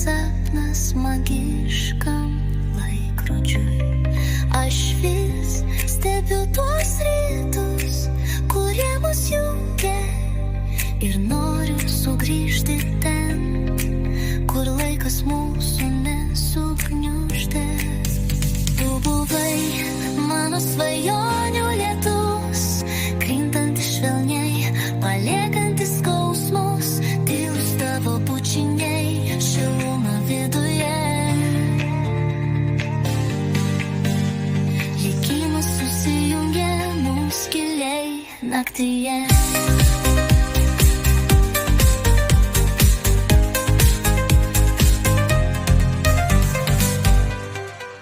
sapnas magiškam laikrodžiui. Aš vis stebiu tuos rytus, kurie mus jungia, ir noriu sugrįžti ten, kur laikas mūsų nesugniuždė. Tu buvai mano svajonių lietus, krintantis švelniai, paliekantis skausmus, tylus tavo bučiniai, šiluma viduje. Likimas susijungė mums giliai naktyje.